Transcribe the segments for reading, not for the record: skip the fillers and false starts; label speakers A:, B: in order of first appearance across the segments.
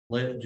A: Let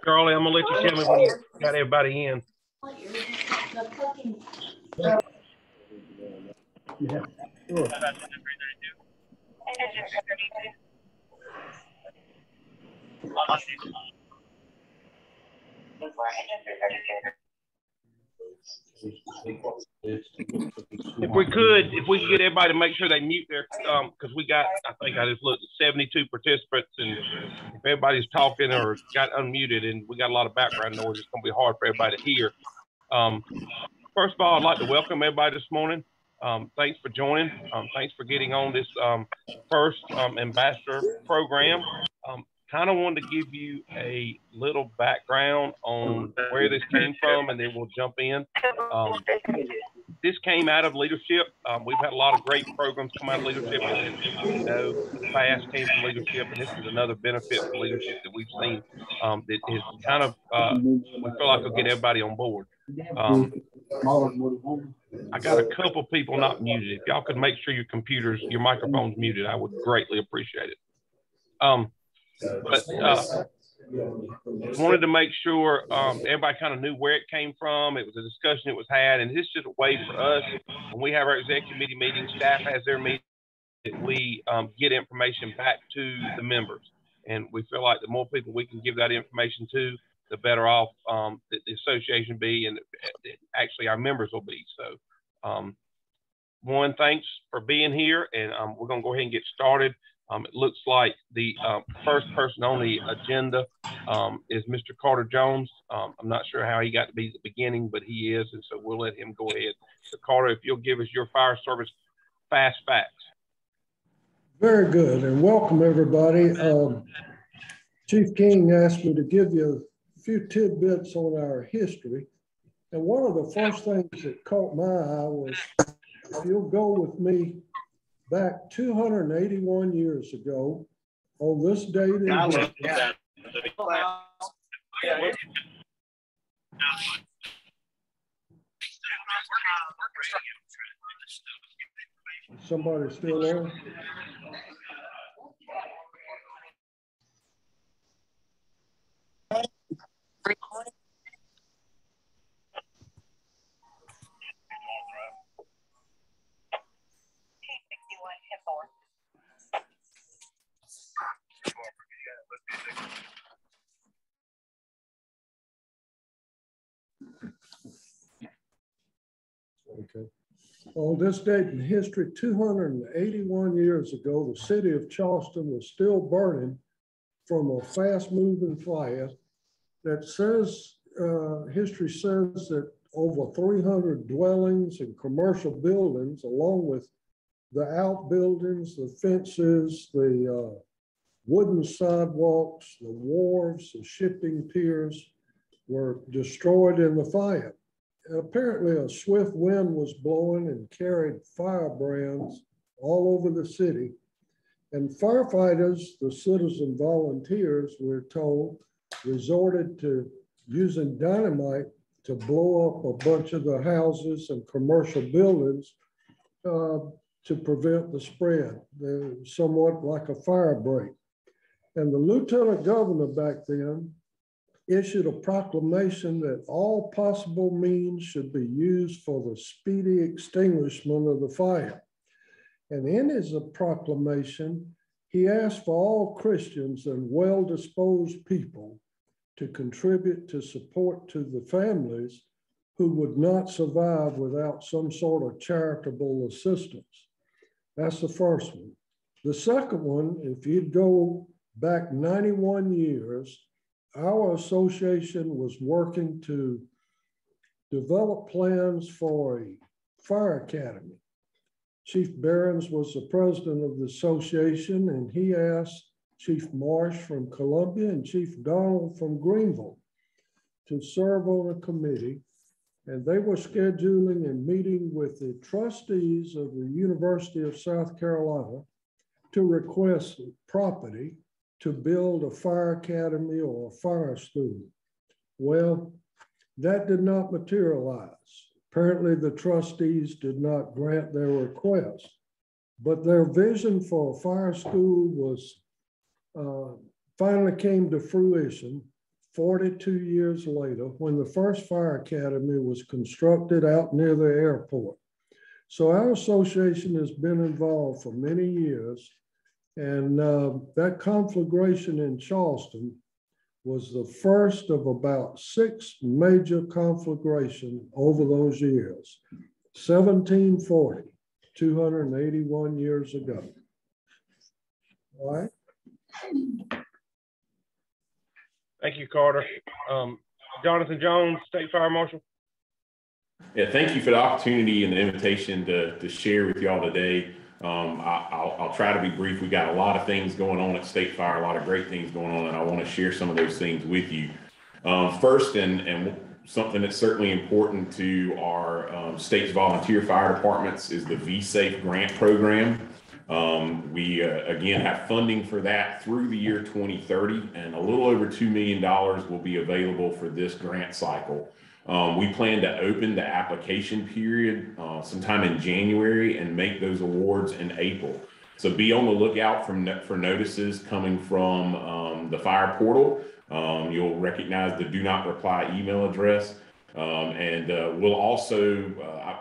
B: Charlie, I'm gonna let you tell me when you got everybody in.
C: Yeah, sure.
B: If we could get everybody to make sure they mute their, because we got, I think I just looked at 72 participants, and if everybody's talking or got unmuted and we got a lot of background noise, it's gonna be hard for everybody to hear. First of all, I'd like to welcome everybody this morning. Thanks for joining. Thanks for getting on this first ambassador program. Kind of wanted to give you a little background on where this came from, and then we'll jump in. This came out of leadership. We've had a lot of great programs come out of leadership. You know, FAST came from leadership, and this is another benefit for leadership that we've seen that is kind of, we feel like we'll get everybody on board. I got a couple people not muted. If y'all could make sure your microphone's muted, I would greatly appreciate it. Wanted to make sure everybody kind of knew where it came from. It was a discussion that was had, and this is just a way for us, when we have our executive committee meetings, staff has their meeting, that we get information back to the members. And we feel like the more people we can give that information to, the better off the association be, and actually our members will be. So one, thanks for being here, and we're going to go ahead and get started. It looks like the first person on the agenda is Mr. Carter Jones. I'm not sure how he got to be at the beginning, but he is, and so we'll let him go ahead. So Carter, if you'll give us your fire service fast facts.
C: Very good, and welcome everybody. Chief King asked me to give you a few tidbits on our history. And one of the first things that caught my eye was, if you'll go with me back 281 years ago, on this date in history. Somebody still on? Okay. On this date in history, 281 years ago, the city of Charleston was still burning from a fast-moving fire that says, history says that over 300 dwellings and commercial buildings, along with the outbuildings, the fences, the wooden sidewalks, the wharves, the shipping piers, were destroyed in the fire. Apparently a swift wind was blowing and carried firebrands all over the city. And firefighters, the citizen volunteers, we're told, resorted to using dynamite to blow up a bunch of the houses and commercial buildings to prevent the spread. They're somewhat like a fire break. And the lieutenant governor back then issued a proclamation that all possible means should be used for the speedy extinguishment of the fire. And in his proclamation, he asked for all Christians and well-disposed people to contribute to support to the families who would not survive without some sort of charitable assistance. That's the first one. The second one, if you'd go back 91 years, our association was working to develop plans for a fire academy. Chief Behrens was the president of the association, and he asked Chief Marsh from Columbia and Chief Donald from Greenville to serve on a committee. And they were scheduling a meeting with the trustees of the University of South Carolina to request property to build a fire academy or a fire school. Well, that did not materialize. Apparently the trustees did not grant their request, but their vision for a fire school was finally came to fruition 42 years later when the first fire academy was constructed out near the airport. So our association has been involved for many years, and that conflagration in Charleston was the first of about 6 major conflagrations over those years. 1740, 281 years ago. All right.
B: Thank you, Carter. Jonathan Jones, State Fire Marshal.
A: Yeah, thank you for the opportunity and the invitation to share with y'all today. I'll try to be brief. We got a lot of things going on at State Fire, a lot of great things going on, and I want to share some of those things with you. First, and something that's certainly important to our state's volunteer fire departments is the VSafe grant program. We again have funding for that through the year 2030, and a little over $2 million will be available for this grant cycle. We plan to open the application period sometime in January and make those awards in April. So be on the lookout for notices coming from the fire portal. You'll recognize the do not reply email address. We'll also,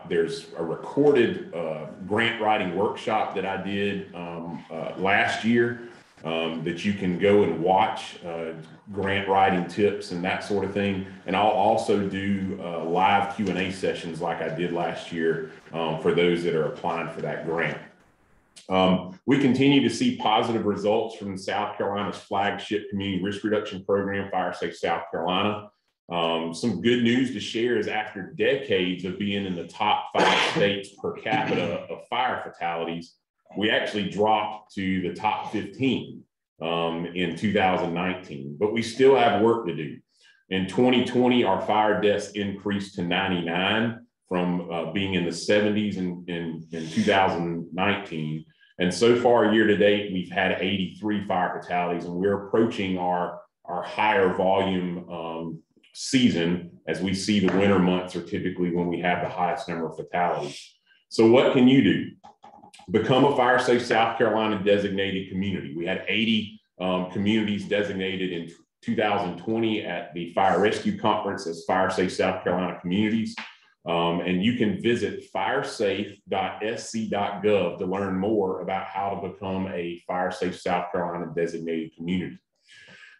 A: there's a recorded grant writing workshop that I did last year that you can go and watch, grant writing tips and that sort of thing. And I'll also do live Q&A sessions like I did last year for those that are applying for that grant. We continue to see positive results from South Carolina's flagship community risk reduction program, VSafe South Carolina. Some good news to share is after decades of being in the top 5 states per capita of fire fatalities, we actually dropped to the top 15 in 2019, but we still have work to do. In 2020, our fire deaths increased to 99 from being in the 70s in 2019. And so far, year to date, we've had 83 fire fatalities, and we're approaching our higher volume season, as we see the winter months are typically when we have the highest number of fatalities. So what can you do? Become a VSafe South Carolina designated community. We had 80 communities designated in 2020 at the Fire Rescue Conference as VSafe South Carolina communities. And you can visit firesafe.sc.gov to learn more about how to become a VSafe South Carolina designated community.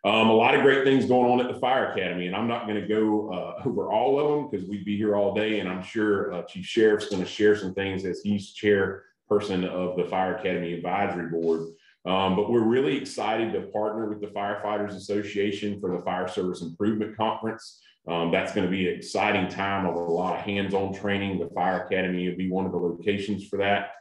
A: A lot of great things going on at the Fire Academy, and I'm not going to go over all of them because we'd be here all day, and I'm sure Chief Sheriff's going to share some things as he's chairperson of the Fire Academy Advisory Board. But we're really excited to partner with the Firefighters Association for the Fire Service Improvement Conference. That's going to be an exciting time of a lot of hands-on training. The Fire Academy will be one of the locations for that.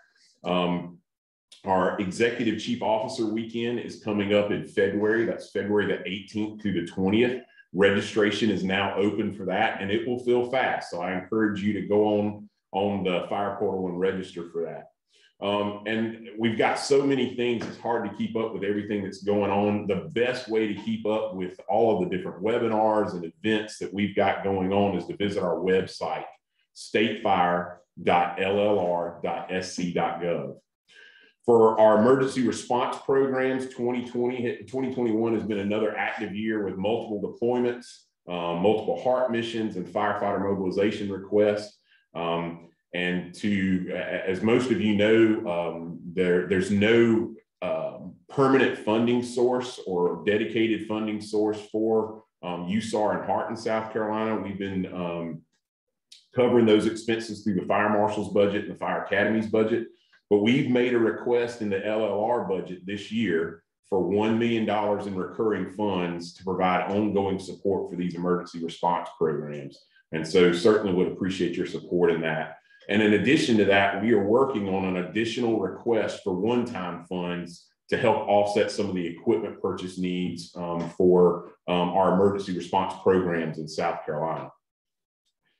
A: Our Executive Chief Officer Weekend is coming up in February. That's February the 18th through the 20th. Registration is now open for that, and it will fill fast. So I encourage you to go on the fire portal and register for that. And we've got so many things, it's hard to keep up with everything that's going on. The best way to keep up with all of the different webinars and events that we've got going on is to visit our website, statefire.llr.sc.gov. For our emergency response programs, 2021 has been another active year with multiple deployments, multiple HART missions, and firefighter mobilization requests. And as most of you know, there's no permanent funding source or dedicated funding source for USAR and HART in South Carolina. We've been covering those expenses through the Fire Marshal's budget and the Fire Academy's budget. But we've made a request in the LLR budget this year for $1 million in recurring funds to provide ongoing support for these emergency response programs. And so certainly would appreciate your support in that. And in addition to that, we are working on an additional request for one-time funds to help offset some of the equipment purchase needs for our emergency response programs in South Carolina.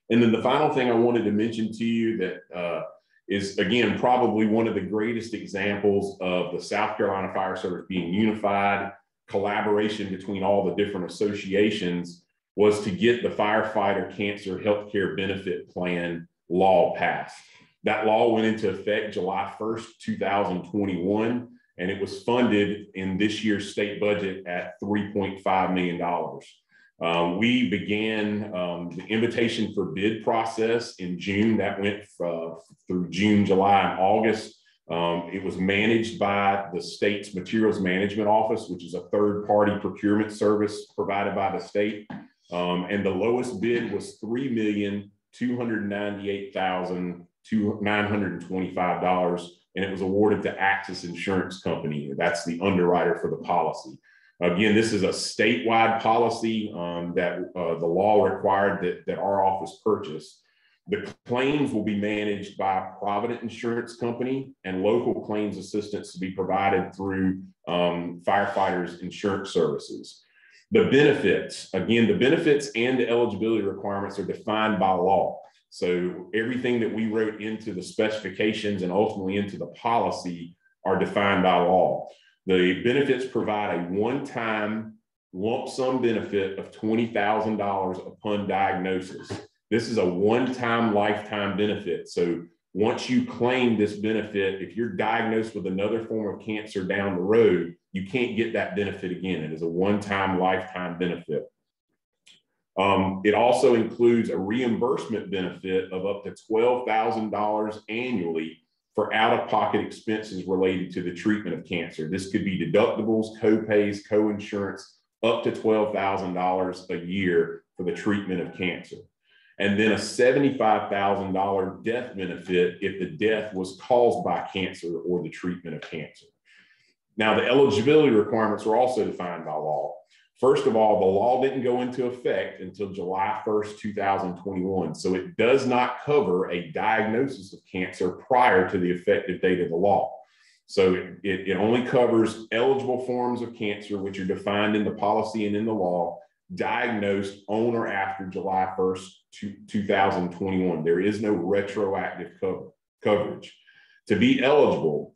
A: And then the final thing I wanted to mention to you that is, again, probably one of the greatest examples of the South Carolina Fire Service being unified, collaboration between all the different associations, was to get the Firefighter Cancer Healthcare Benefit Plan law passed. That law went into effect July 1st, 2021, and it was funded in this year's state budget at $3.5 million. We began the invitation for bid process in June. That went through June, July, and August. It was managed by the state's Materials Management Office, which is a third-party procurement service provided by the state. And the lowest bid was $3,298,925, and it was awarded to Axis Insurance Company. That's the underwriter for the policy. Again, this is a statewide policy that the law required that our office purchase. The claims will be managed by a Provident Insurance Company, and local claims assistance to be provided through firefighters insurance services. The benefits, again, the benefits and the eligibility requirements are defined by law. So everything that we wrote into the specifications and ultimately into the policy are defined by law. The benefits provide a one-time lump sum benefit of $20,000 upon diagnosis. This is a one-time lifetime benefit. So once you claim this benefit, if you're diagnosed with another form of cancer down the road, you can't get that benefit again. It is a one-time lifetime benefit. It also includes a reimbursement benefit of up to $12,000 annually for out-of-pocket expenses related to the treatment of cancer. This could be deductibles, co-pays, co-insurance, up to $12,000 a year for the treatment of cancer. And then a $75,000 death benefit if the death was caused by cancer or the treatment of cancer. Now, the eligibility requirements are also defined by law. First of all, the law didn't go into effect until July 1st, 2021. So it does not cover a diagnosis of cancer prior to the effective date of the law. So it only covers eligible forms of cancer, which are defined in the policy and in the law, diagnosed on or after July 1st, 2021. There is no retroactive coverage. To be eligible,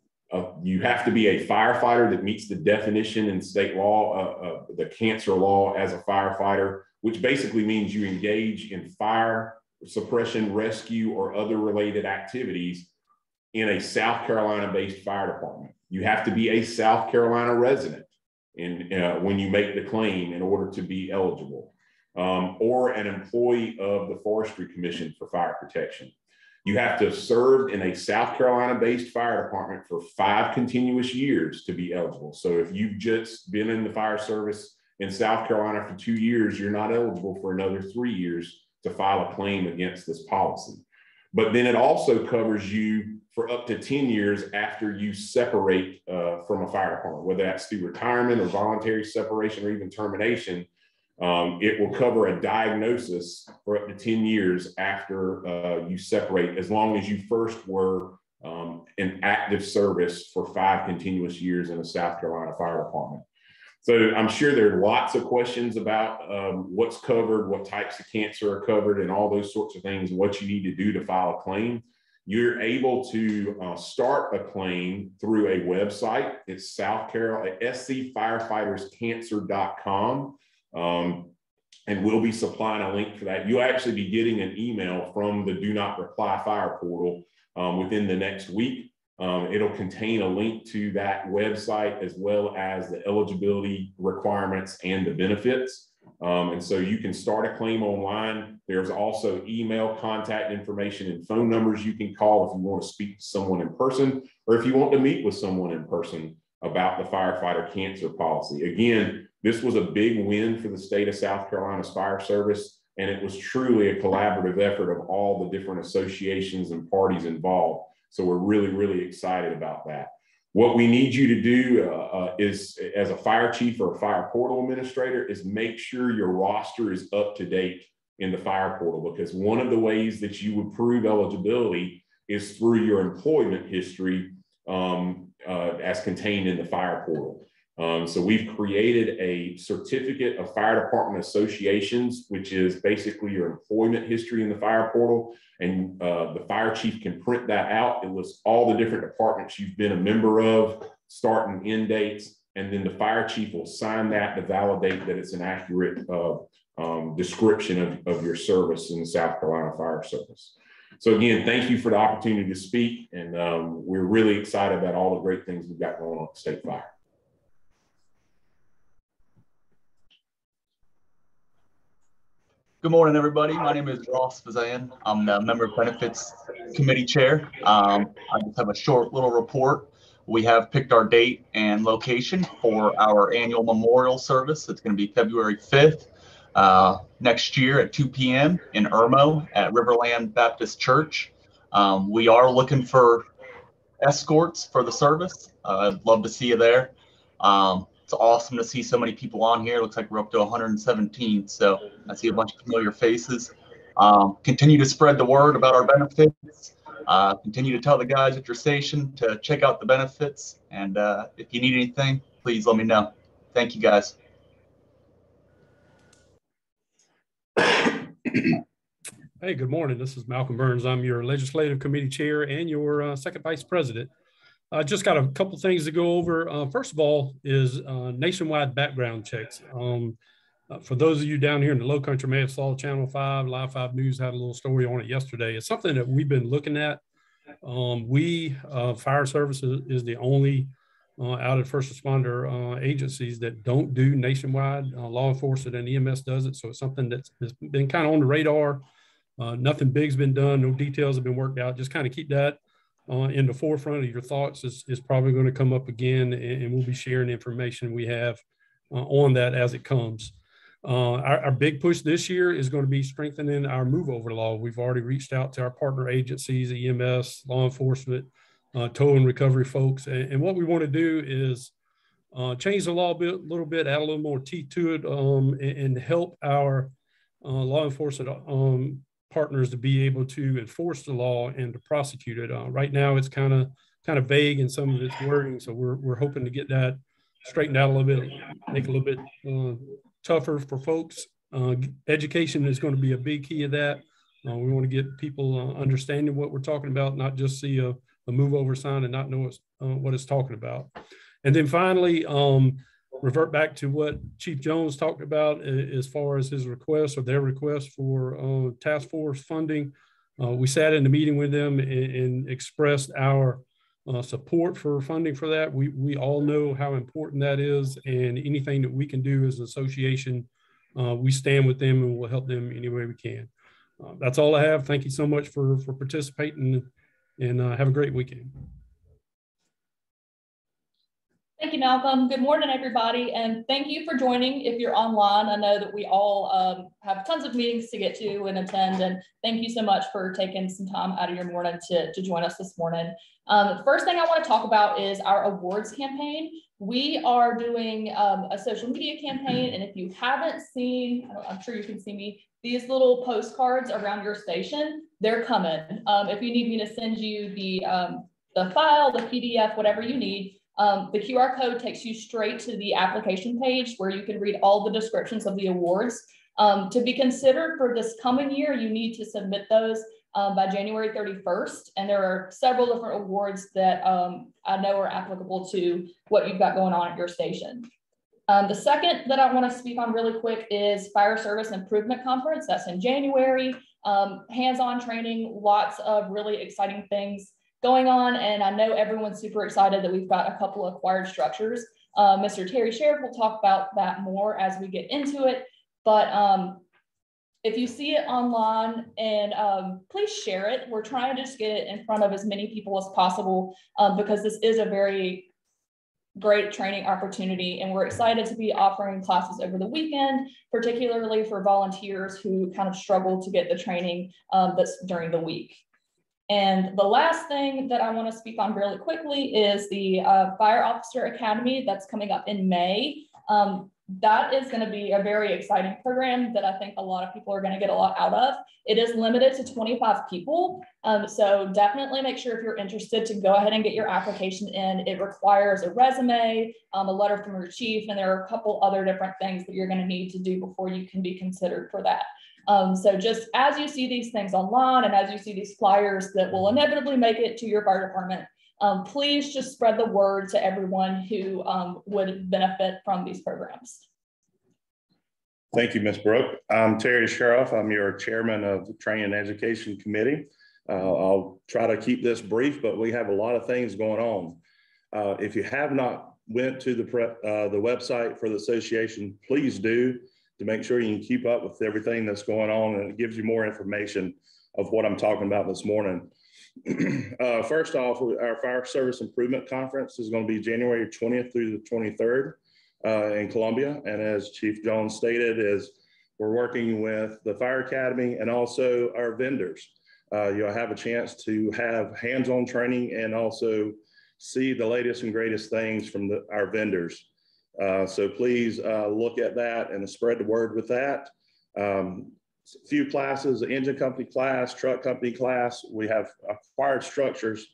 A: you have to be a firefighter that meets the definition in state law, the cancer law as a firefighter, which basically means you engage in fire suppression, rescue, or other related activities in a South Carolina-based fire department. You have to be a South Carolina resident when you make the claim in order to be eligible, or an employee of the Forestry Commission for fire protection. You have to have served in a South Carolina-based fire department for 5 continuous years to be eligible. So if you've just been in the fire service in South Carolina for 2 years, you're not eligible for another 3 years to file a claim against this policy. But then it also covers you for up to 10 years after you separate from a fire department, whether that's through retirement or voluntary separation or even termination. It will cover a diagnosis for up to 10 years after you separate, as long as you first were in active service for 5 continuous years in a South Carolina fire department. So I'm sure there are lots of questions about what's covered, what types of cancer are covered, and all those sorts of things, and what you need to do to file a claim. you're able to start a claim through a website. It's South Carolina, scfirefighterscancer.com. And we'll be supplying a link for that. You'll actually be getting an email from the Do Not Reply Fire portal within the next week. It'll contain a link to that website as well as the eligibility requirements and the benefits. And so you can start a claim online. There's also email contact information and phone numbers you can call if you want to speak to someone in person, or if you want to meet with someone in person about the firefighter cancer policy. Again, this was a big win for the state of South Carolina's fire service, and it was truly a collaborative effort of all the different associations and parties involved. So we're really, really excited about that. What we need you to do is, as a fire chief or a fire portal administrator, is make sure your roster is up to date in the fire portal, because one of the ways that you would prove eligibility is through your employment history as contained in the fire portal. So we've created a certificate of fire department associations, which is basically your employment history in the fire portal. And the fire chief can print that out. It lists all the different departments you've been a member of, start and end dates. And then the fire chief will sign that to validate that it's an accurate description of your service in the South Carolina Fire Service. So again, thank you for the opportunity to speak. And we're really excited about all the great things we've got going on at State Fire.
D: Good morning, everybody. My name is Ross Fazan. I'm the Member Benefits Committee Chair. I just have a short little report. We have picked our date and location for our annual memorial service. It's going to be February 5th next year at 2 p.m. in Irmo at Riverland Baptist Church. We are looking for escorts for the service. I'd love to see you there. It's awesome to see so many people on here. Looks like we're up to 117. So I see a bunch of familiar faces. Continue to spread the word about our benefits. Continue to tell the guys at your station to check out the benefits. And if you need anything, please let me know. Thank you, guys.
E: Hey, good morning. This is Malcolm Burns. I'm your Legislative Committee Chair and your Second Vice President. I just got a couple things to go over. First of all is nationwide background checks. For those of you down here in the Low Country may have saw Channel 5, Live 5 News had a little story on it yesterday. It's something that we've been looking at. Fire Services is the only out of first responder agencies that don't do nationwide. Law enforcement and EMS does it. So it's something that's been kind of on the radar. Nothing big's been done. No details have been worked out. Just kind of keep that in the forefront of your thoughts. Is probably going to come up again, and we'll be sharing information we have on that as it comes. Our big push this year is going to be strengthening our move over law. We've already reached out to our partner agencies, EMS, law enforcement, tow and recovery folks. And what we want to do is change the law a little bit, add a little more teeth to it, and help our law enforcement partners to be able to enforce the law and to prosecute it. Right now, it's kind of vague in some of its wording, so we're hoping to get that straightened out a little bit, make it a little bit tougher for folks. Education is going to be a big key of that. We want to get people understanding what we're talking about, not just see a move over sign and not know what it's talking about. And then finally, revert back to what Chief Jones talked about as far as his request or their request for task force funding. We sat in the meeting with them and expressed our support for funding for that. We all know how important that is, and anything that we can do as an association, we stand with them and we'll help them any way we can. That's all I have. Thank you so much for participating, and have a great weekend.
F: Thank you, Malcolm. Good morning, everybody, and thank you for joining. If you're online, I know that we all have tons of meetings to get to and attend, and thank you so much for taking some time out of your morning to join us this morning. The first thing I want to talk about is our awards campaign. We are doing a social media campaign, and if you haven't seen, I'm sure you can see me, these little postcards around your station, they're coming. If you need me to send you the file, the PDF, whatever you need, the QR code takes you straight to the application page where you can read all the descriptions of the awards. To be considered for this coming year, you need to submit those by January 31st. And there are several different awards that I know are applicable to what you've got going on at your station. The second that I want to speak on really quick is Fire Service Improvement Conference. That's in January. Hands-on training, lots of really exciting things going on. And I know everyone's super excited that we've got a couple of acquired structures. Mr. Terry Sheriff will talk about that more as we get into it. But if you see it online, and please share it. We're trying to just get it in front of as many people as possible because this is a very great training opportunity. And we're excited to be offering classes over the weekend, particularly for volunteers who kind of struggle to get the training that's during the week. And the last thing that I want to speak on really quickly is the Fire Officer Academy that's coming up in May. That is going to be a very exciting program that I think a lot of people are going to get a lot out of. It is limited to 25 people. So definitely make sure if you're interested to go ahead and get your application in. It requires a resume, a letter from your chief, and there are a couple other different things that you're going to need to do before you can be considered for that. So just as you see these things online and as you see these flyers that will inevitably make it to your fire department, please just spread the word to everyone who would benefit from these programs.
G: Thank you, Ms. Brooke. I'm Terry Sheriff. I'm your chairman of the Training and Education Committee. I'll try to keep this brief, but we have a lot of things going on. If you have not went to the website for the association, please do, to make sure you can keep up with everything that's going on, and it gives you more information of what I'm talking about this morning. First off, our Fire Service Improvement Conference is going to be January 20th through the 23rd in Columbia. And as Chief Jones stated, we're working with the Fire Academy and also our vendors. You'll have a chance to have hands-on training and also see the latest and greatest things from our vendors. So please look at that and spread the word with that. A few classes, engine company class, truck company class. We have acquired structures.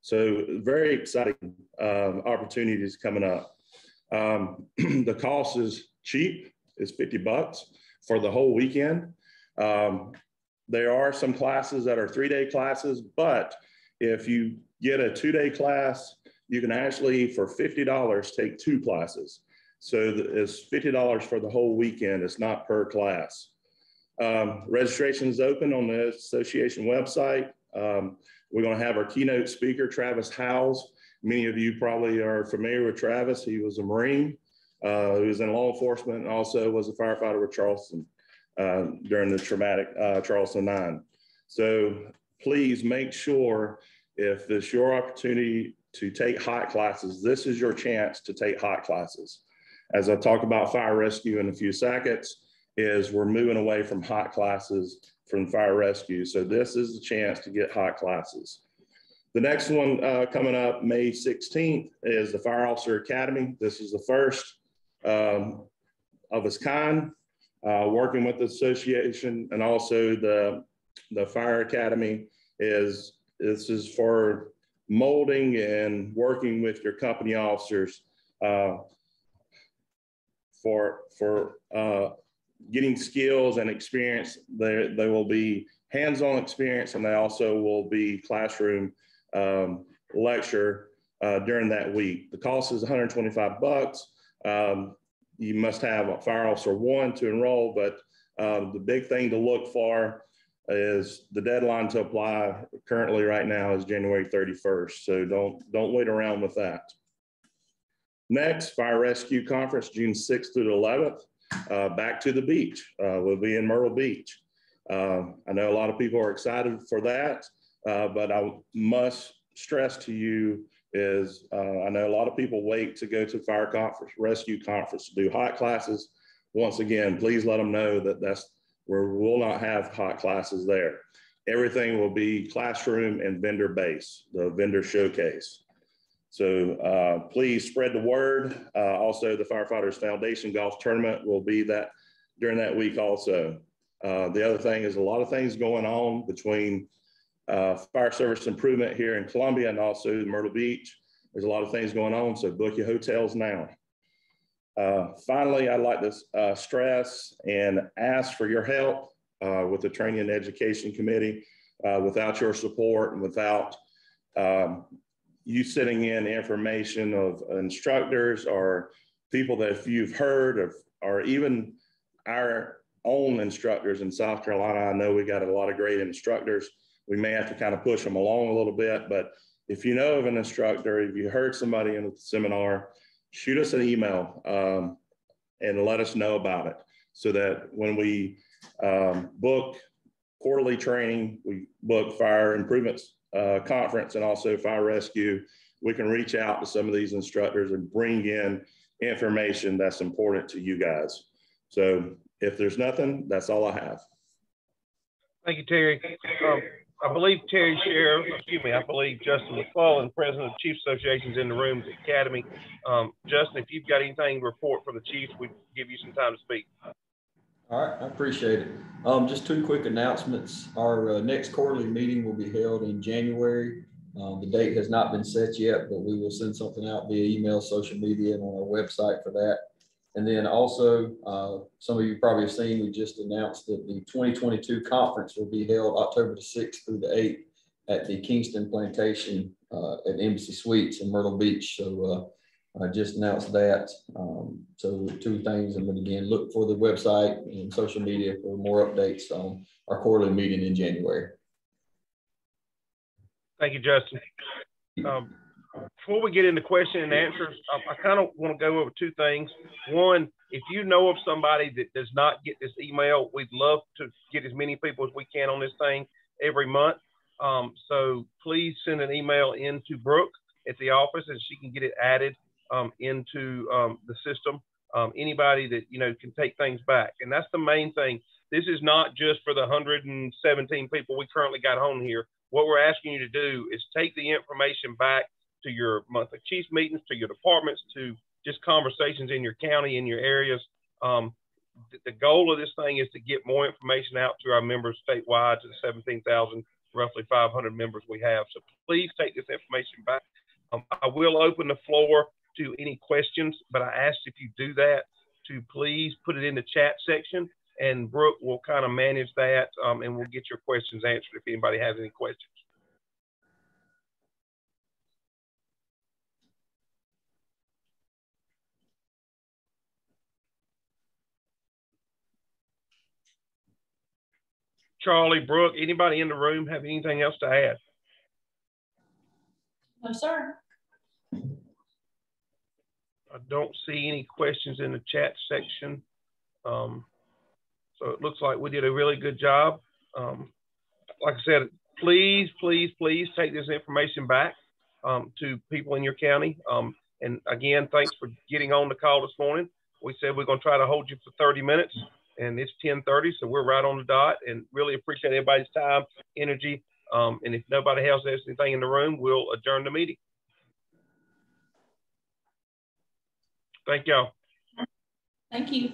G: So very exciting opportunities coming up. The cost is cheap. It's $50 for the whole weekend. There are some classes that are 3-day classes, but if you get a 2-day class, you can actually, for $50, take 2 classes. So it's $50 for the whole weekend. It's not per class. Registration is open on the association website. We're going to have our keynote speaker, Travis Howes. Many of you probably are familiar with Travis. He was a Marine. He was in law enforcement and also was a firefighter with Charleston during the traumatic Charleston 9. So please make sure, if it's your opportunity to take hot classes, this is your chance to take hot classes. As I talk about fire rescue in a few seconds, we're moving away from hot classes from fire rescue. So this is the chance to get hot classes. The next one coming up May 16th is the Fire Officer Academy. This is the first of its kind, working with the association, and also the Fire Academy this is for molding and working with your company officers for getting skills and experience. They will be hands-on experience, and they also will be classroom lecture during that week. The cost is $125. You must have a Fire Officer 1 to enroll, but the big thing to look for is the deadline to apply currently right now is January 31st. So don't wait around with that. Next, Fire Rescue Conference, June 6th through the 11th. Back to the beach. We'll be in Myrtle Beach. I know a lot of people are excited for that, but I must stress to you is I know a lot of people wait to go to Fire Conference, Rescue Conference to do hot classes. Once again, please let them know that we will not have hot classes there. Everything will be classroom and vendor based, the vendor showcase. So please spread the word. Also, the Firefighters Foundation Golf Tournament will be during that week also. The other thing is a lot of things going on between fire service improvement here in Columbia and also Myrtle Beach. There's a lot of things going on, so book your hotels now. Finally, I'd like to stress and ask for your help with the Training and Education Committee. Without your support and without you sending in information of instructors or people that you've heard of, or even our own instructors in South Carolina. I know we got a lot of great instructors. We may have to kind of push them along a little bit, but if you know of an instructor, if you heard somebody in the seminar, shoot us an email and let us know about it, so that when we book quarterly training, we book fire improvements conference and also fire rescue, we can reach out to some of these instructors and bring in information that's important to you guys. So if there's nothing, that's all I have.
B: Thank you, Terry. I believe Terry Sheriff, I believe Justin McClellan, President of the Chief Association's in the room at the Academy. Justin, if you've got anything to report from the Chiefs, we give you some time to speak.
H: All right, I appreciate it. Just two quick announcements. Our next quarterly meeting will be held in January. The date has not been set yet, but we will send something out via email, social media, and on our website for that. And then also, some of you probably have seen, we just announced that the 2022 conference will be held October the 6th through the 8th at the Kingston Plantation at Embassy Suites in Myrtle Beach. So I just announced that. So two things, and then again, look for the website and social media for more updates on our quarterly meeting in January.
B: Thank you, Justin. Before we get into question and answers, I kind of want to go over two things. One, if you know of somebody that does not get this email, we'd love to get as many people as we can on this thing every month. So please send an email into Brooke at the office, and she can get it added into the system. Anybody that, you know, can take things back. And that's the main thing. This is not just for the 117 people we currently got on here. What we're asking you to do is take the information back to your monthly chiefs meetings, to your departments, to just conversations in your county, in your areas. The goal of this thing is to get more information out to our members statewide, to the 17,000, roughly 500 members we have. So please take this information back. I will open the floor to any questions, but I ask if you do that to please put it in the chat section, and Brooke will kind of manage that, and we'll get your questions answered if anybody has any questions. Charlie, Brooke, anybody in the room have anything else to add?
F: No, sir.
B: I don't see any questions in the chat section. So it looks like we did a really good job. Like I said, please, please, please take this information back to people in your county. And again, thanks for getting on the call this morning. We said we're going to try to hold you for 30 minutes, and it's 10:30, so we're right on the dot, and really appreciate everybody's time, energy. And if nobody else has anything in the room, we'll adjourn the meeting. Thank y'all.
F: Thank you.